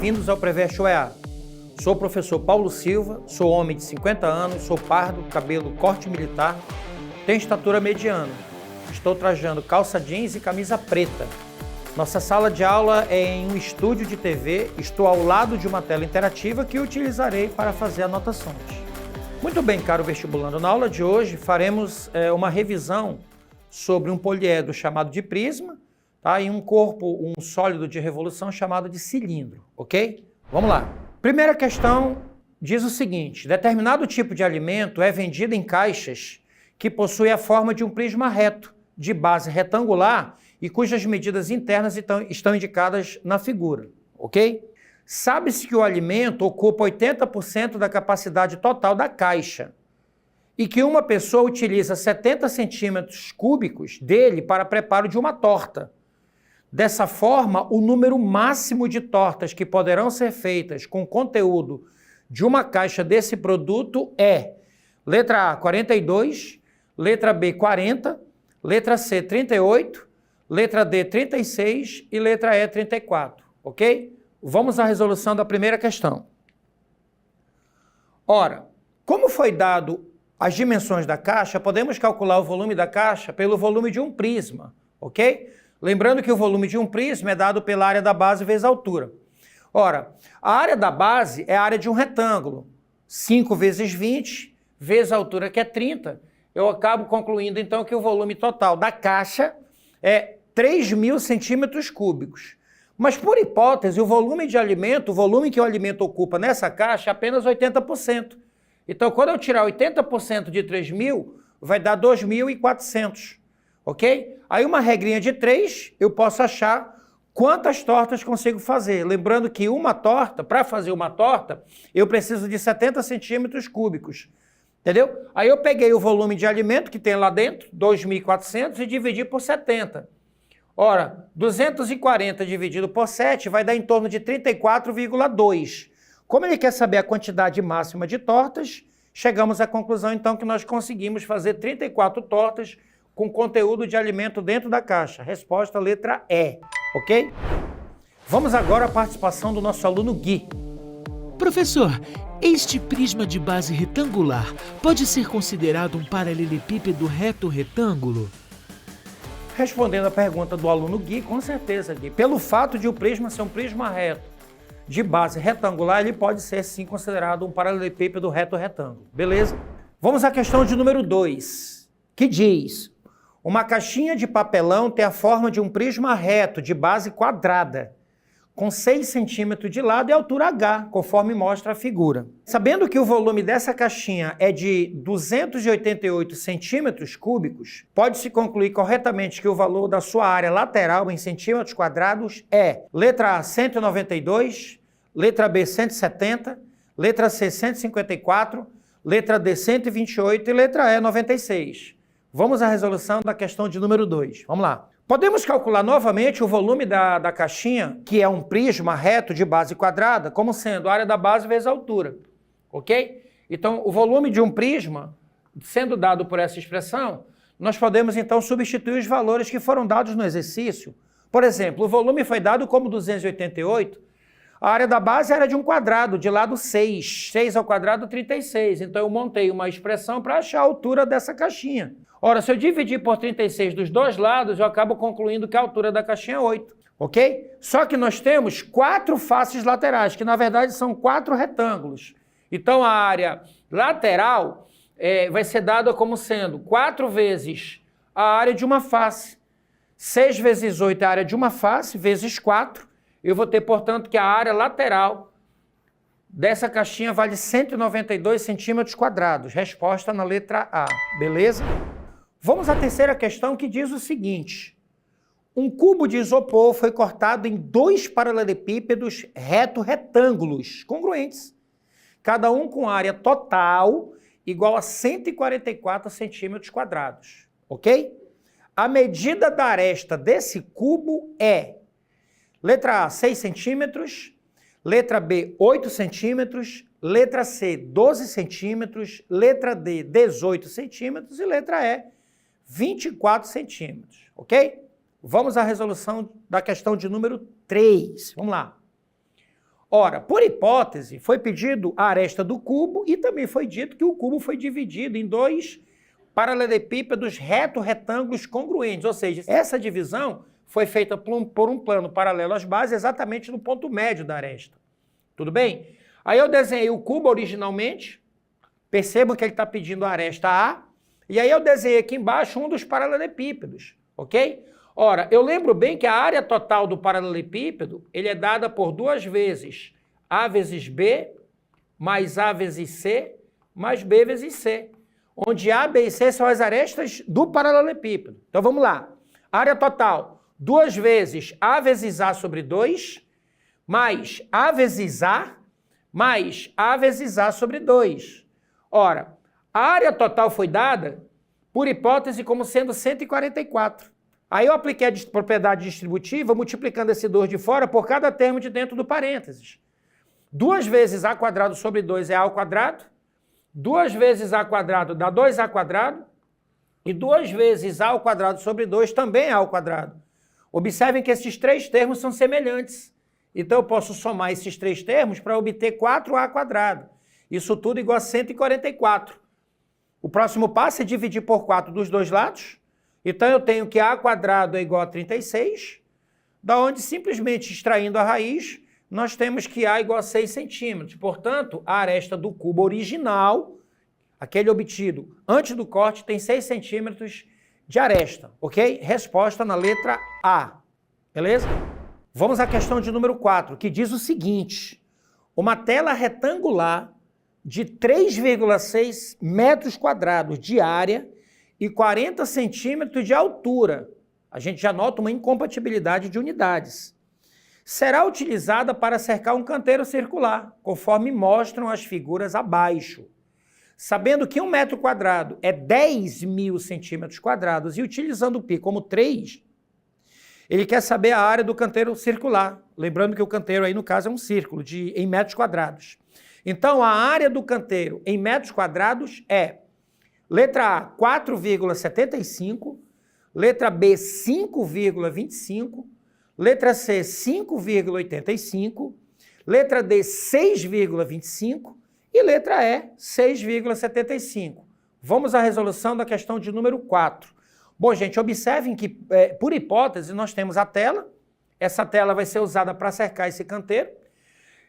bem-vindos ao Preveste UEA. Sou o professor Paulo Silva, sou homem de 50 anos, sou pardo, cabelo corte militar, tenho estatura mediana. Estou trajando calça jeans e camisa preta. Nossa sala de aula é em um estúdio de TV, estou ao lado de uma tela interativa que utilizarei para fazer anotações. Muito bem, caro vestibulando, na aula de hoje faremos uma revisão sobre um poliedro chamado de prisma, tá? E um corpo, um sólido de revolução chamado de cilindro, ok? Vamos lá. Primeira questão diz o seguinte: determinado tipo de alimento é vendido em caixas que possuem a forma de um prisma reto, de base retangular e cujas medidas internas estão indicadas na figura, ok? Sabe-se que o alimento ocupa 80% da capacidade total da caixa e que uma pessoa utiliza 70 centímetros cúbicos dele para preparo de uma torta. Dessa forma, o número máximo de tortas que poderão ser feitas com conteúdo de uma caixa desse produto é letra A, 42, letra B, 40, letra C, 38, letra D, 36 e letra E, 34, ok? Vamos à resolução da primeira questão. Ora, como foi dado as dimensões da caixa, podemos calcular o volume da caixa pelo volume de um prisma, ok? Lembrando que o volume de um prisma é dado pela área da base vezes a altura. Ora, a área da base é a área de um retângulo. 5 vezes 20 vezes a altura, que é 30. Eu acabo concluindo, então, que o volume total da caixa é 3.000 centímetros cúbicos. Mas, por hipótese, o volume de alimento, o volume que o alimento ocupa nessa caixa é apenas 80%. Então, quando eu tirar 80% de 3.000, vai dar 2.400, ok? Aí, uma regrinha de 3, eu posso achar quantas tortas consigo fazer. Lembrando que uma torta, para fazer uma torta, eu preciso de 70 centímetros cúbicos. Entendeu? Aí eu peguei o volume de alimento que tem lá dentro, 2.400, e dividi por 70. Ora, 240 dividido por 7 vai dar em torno de 34,2. Como ele quer saber a quantidade máxima de tortas, chegamos à conclusão, então, que nós conseguimos fazer 34 tortas com conteúdo de alimento dentro da caixa. Resposta, letra E, ok? Vamos agora à participação do nosso aluno Gui. Professor, este prisma de base retangular pode ser considerado um paralelepípedo reto-retângulo? Respondendo à pergunta do aluno Gui, com certeza, Gui. Pelo fato de o prisma ser um prisma reto de base retangular, ele pode ser, sim, considerado um paralelepípedo reto-retângulo. Beleza? Vamos à questão de número 2, que diz: uma caixinha de papelão tem a forma de um prisma reto de base quadrada, com 6 centímetros de lado e altura H, conforme mostra a figura. Sabendo que o volume dessa caixinha é de 288 centímetros cúbicos, pode-se concluir corretamente que o valor da sua área lateral em centímetros quadrados é letra A, 192, letra B, 170, letra C, 154, letra D, 128 e letra E, 96. Vamos à resolução da questão de número 2. Vamos lá. Podemos calcular novamente o volume da caixinha, que é um prisma reto de base quadrada, como sendo a área da base vezes a altura, ok? Então, o volume de um prisma, sendo dado por essa expressão, nós podemos, então, substituir os valores que foram dados no exercício. Por exemplo, o volume foi dado como 288, a área da base era de um quadrado, de lado 6. 6 ao quadrado, 36. Então, eu montei uma expressão para achar a altura dessa caixinha. Ora, se eu dividir por 36 dos dois lados, eu acabo concluindo que a altura da caixinha é 8, ok? Só que nós temos 4 faces laterais, que na verdade são 4 retângulos. Então, a área lateral vai ser dada como sendo 4 vezes a área de uma face. 6 vezes 8 é a área de uma face, vezes 4. Eu vou ter, portanto, que a área lateral dessa caixinha vale 192 centímetros quadrados. Resposta na letra A, beleza? Vamos à terceira questão, que diz o seguinte: um cubo de isopor foi cortado em 2 paralelepípedos reto-retângulos congruentes, cada um com área total igual a 144 centímetros quadrados, ok? A medida da aresta desse cubo é letra A, 6 centímetros, letra B, 8 centímetros, letra C, 12 centímetros, letra D, 18 centímetros e letra E, 24 centímetros, ok? Vamos à resolução da questão de número 3. Vamos lá. Ora, por hipótese, foi pedido a aresta do cubo e também foi dito que o cubo foi dividido em dois paralelepípedos reto-retângulos congruentes, ou seja, essa divisão foi feita por um plano paralelo às bases exatamente no ponto médio da aresta. Tudo bem? Aí eu desenhei o cubo originalmente, percebam que ele está pedindo a aresta A, e aí eu desenhei aqui embaixo um dos paralelepípedos, ok? Ora, eu lembro bem que a área total do paralelepípedo, ele é dada por duas vezes A vezes B, mais A vezes C, mais B vezes C, onde A, B e C são as arestas do paralelepípedo. Então vamos lá. Área total, duas vezes A vezes A sobre 2, mais A vezes A, mais A vezes A sobre 2. Ora, a área total foi dada, por hipótese, como sendo 144. Aí eu apliquei a propriedade distributiva, multiplicando esse 2 de fora por cada termo de dentro do parênteses. 2 vezes A quadrado sobre 2 é A ao quadrado, 2 vezes A quadrado dá 2A quadrado, e 2 vezes A ao quadrado sobre 2 também é A ao quadrado. Observem que esses três termos são semelhantes. Então eu posso somar esses três termos para obter 4A quadrado. Isso tudo igual a 144. O próximo passo é dividir por 4 dos dois lados. Então eu tenho que A quadrado é igual a 36, da onde simplesmente extraindo a raiz, nós temos que A igual a 6 centímetros. Portanto, a aresta do cubo original, aquele obtido antes do corte, tem 6 centímetros de aresta, ok? Resposta na letra A, beleza? Vamos à questão de número 4, que diz o seguinte: uma tela retangular de 3,6 metros quadrados de área e 40 centímetros de altura. A gente já nota uma incompatibilidade de unidades. Será utilizada para cercar um canteiro circular, conforme mostram as figuras abaixo. Sabendo que 1 metro quadrado é 10.000 centímetros quadrados e utilizando o π como 3, ele quer saber a área do canteiro circular. Lembrando que o canteiro aí, no caso, é um círculo em metros quadrados. Então, a área do canteiro em metros quadrados é: letra A, 4,75, letra B, 5,25, letra C, 5,85, letra D, 6,25 e letra E, 6,75. Vamos à resolução da questão de número 4. Bom, gente, observem que, por hipótese, nós temos a tela. Essa tela vai ser usada para cercar esse canteiro.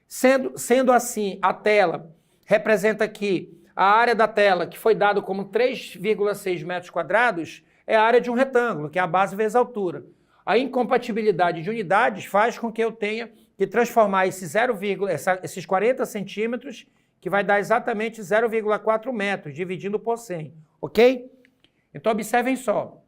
Sendo assim, a tela representa aqui a área da tela, que foi dado como 3,6 metros quadrados, é a área de um retângulo, que é a base vezes a altura. A incompatibilidade de unidades faz com que eu tenha que transformar esses 40 centímetros, que vai dar exatamente 0,4 metros, dividindo por 100, ok? Então, observem só.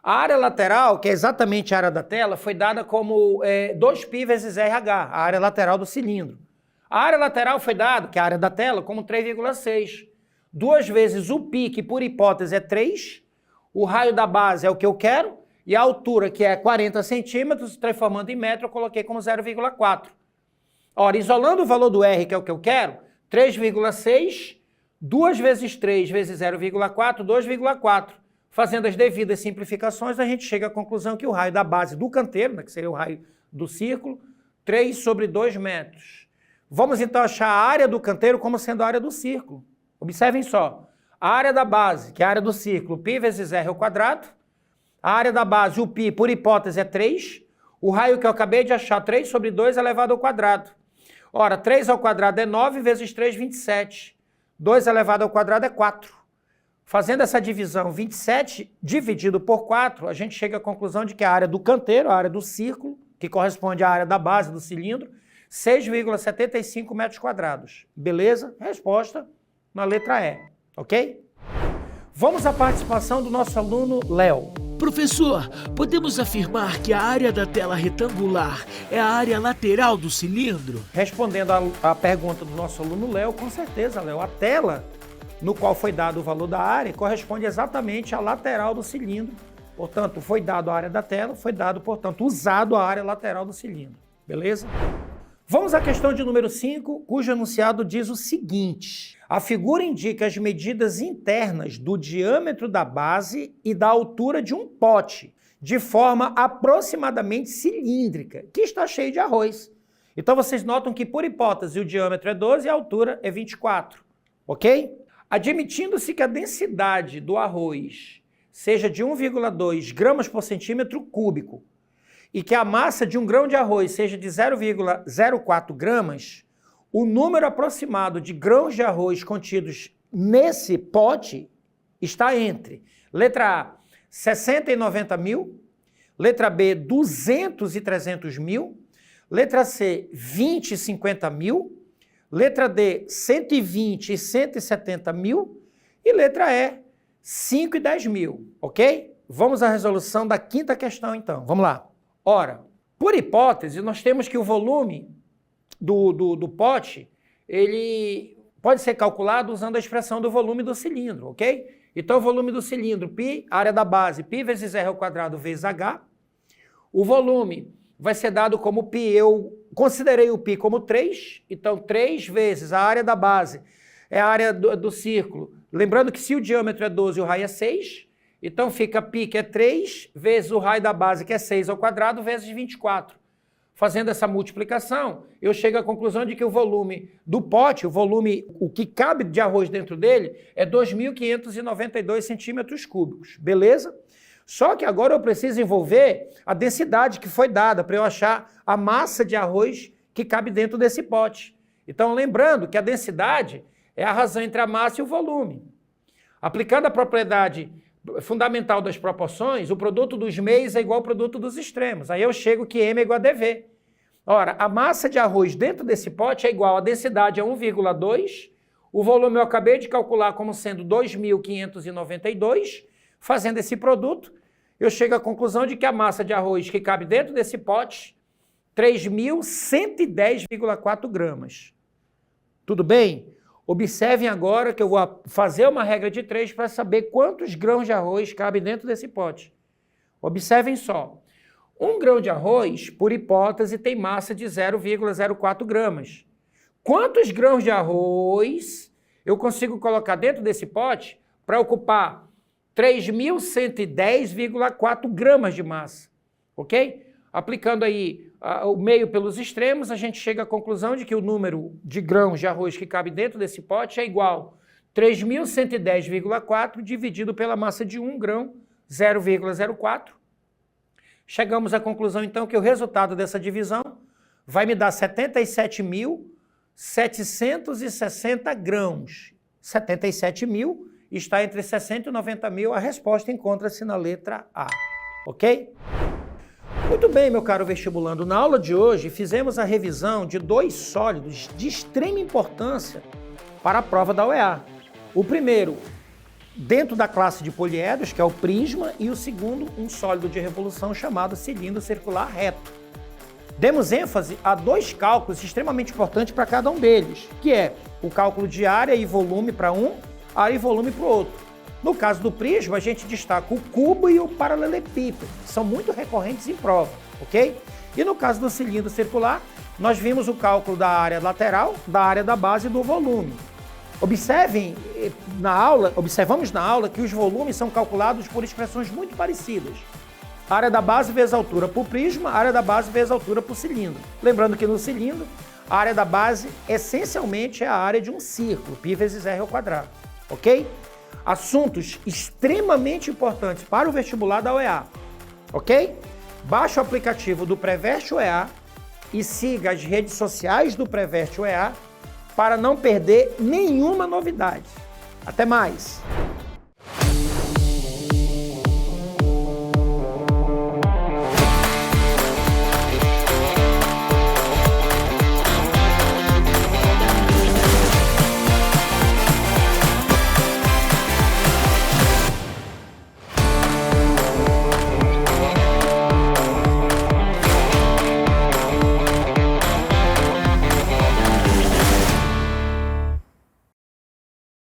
A área lateral, que é exatamente a área da tela, foi dada como 2π vezes RH, a área lateral do cilindro. A área lateral foi dada, que é a área da tela, como 3,6. 2 vezes o π, que por hipótese é 3, o raio da base é o que eu quero, e a altura, que é 40 centímetros, transformando em metro, eu coloquei como 0,4. Ora, isolando o valor do R, que é o que eu quero, 3,6, 2 vezes 3 vezes 0,4, 2,4. Fazendo as devidas simplificações, a gente chega à conclusão que o raio da base do canteiro, né, que seria o raio do círculo, 3 sobre 2 metros. Vamos então achar a área do canteiro como sendo a área do círculo. Observem só. A área da base, que é a área do círculo, π vezes r ao quadrado. A área da base, o π, por hipótese, é 3. O raio que eu acabei de achar, 3 sobre 2 elevado ao quadrado. Ora, 3 ao quadrado é 9 vezes 3, 27. 2 elevado ao quadrado é 4. Fazendo essa divisão, 27 dividido por 4, a gente chega à conclusão de que a área do canteiro, a área do círculo, que corresponde à área da base do cilindro, 6,75 metros quadrados. Beleza? Resposta na letra E, ok? Vamos à participação do nosso aluno Léo. Professor, podemos afirmar que a área da tela retangular é a área lateral do cilindro? Respondendo à pergunta do nosso aluno Léo, com certeza, Léo. A tela no qual foi dado o valor da área corresponde exatamente à lateral do cilindro. Portanto, foi dado a área da tela, foi dado, portanto, usado a área lateral do cilindro. Beleza? Vamos à questão de número 5, cujo enunciado diz o seguinte: a figura indica as medidas internas do diâmetro da base e da altura de um pote, de forma aproximadamente cilíndrica, que está cheio de arroz. Então vocês notam que, por hipótese, o diâmetro é 12 e a altura é 24, ok? Admitindo-se que a densidade do arroz seja de 1,2 gramas por centímetro cúbico e que a massa de um grão de arroz seja de 0,04 gramas, o número aproximado de grãos de arroz contidos nesse pote está entre letra A, 60 e 90 mil, letra B, 200 e 300 mil, letra C, 20 e 50 mil, letra D, 120 e 170 mil e letra E, 5 e 10 mil, ok? Vamos à resolução da quinta questão, então. Vamos lá. Ora, por hipótese, nós temos que o volume do pote, ele pode ser calculado usando a expressão do volume do cilindro, ok? Então, o volume do cilindro, π, área da base, π vezes r ao quadrado vezes h. O volume vai ser dado como π, eu considerei o π como 3, então 3 vezes a área da base é a área do círculo. Lembrando que se o diâmetro é 12 e o raio é 6, então fica π, que é 3, vezes o raio da base, que é 6 ao quadrado, vezes 24. Fazendo essa multiplicação, eu chego à conclusão de que o volume do pote, o que cabe de arroz dentro dele, é 2.592 centímetros cúbicos, beleza? Só que agora eu preciso envolver a densidade que foi dada para eu achar a massa de arroz que cabe dentro desse pote. Então, lembrando que a densidade é a razão entre a massa e o volume. Aplicando a propriedade fundamental das proporções, o produto dos meios é igual ao produto dos extremos. Aí eu chego que M é igual a dV. Ora, a massa de arroz dentro desse pote é igual, a densidade a 1,2, o volume eu acabei de calcular como sendo 2.592, fazendo esse produto, eu chego à conclusão de que a massa de arroz que cabe dentro desse pote, 3.110,4 gramas. Tudo bem? Observem agora que eu vou fazer uma regra de 3 para saber quantos grãos de arroz cabem dentro desse pote. Observem só. 1 grão de arroz, por hipótese, tem massa de 0,04 gramas. Quantos grãos de arroz eu consigo colocar dentro desse pote para ocupar 3.110,4 gramas de massa? Ok? Aplicando aí o meio pelos extremos, a gente chega à conclusão de que o número de grãos de arroz que cabe dentro desse pote é igual a 3.110,4 dividido pela massa de 1 grão, 0,04. Chegamos à conclusão, então, que o resultado dessa divisão vai me dar 77.760 grãos. 77.000 está entre 60 e 90 mil, a resposta encontra-se na letra A, ok? Muito bem, meu caro vestibulando, na aula de hoje fizemos a revisão de 2 sólidos de extrema importância para a prova da UEA. O primeiro, dentro da classe de poliedros, que é o prisma, e o segundo, um sólido de revolução chamado cilindro circular reto. Demos ênfase a 2 cálculos extremamente importantes para cada um deles, que é o cálculo de área e volume para um, área e volume para o outro. No caso do prisma, a gente destaca o cubo e o paralelepípedo, que são muito recorrentes em prova, ok? E no caso do cilindro circular, nós vimos o cálculo da área lateral, da área da base e do volume. Observamos na aula que os volumes são calculados por expressões muito parecidas. Área da base vezes altura para o prisma, área da base vezes altura para o cilindro. Lembrando que no cilindro, a área da base essencialmente é a área de um círculo, π vezes r ao quadrado, ok? Assuntos extremamente importantes para o vestibular da UEA, ok? Baixe o aplicativo do Preveste UEA e siga as redes sociais do Preveste UEA para não perder nenhuma novidade. Até mais!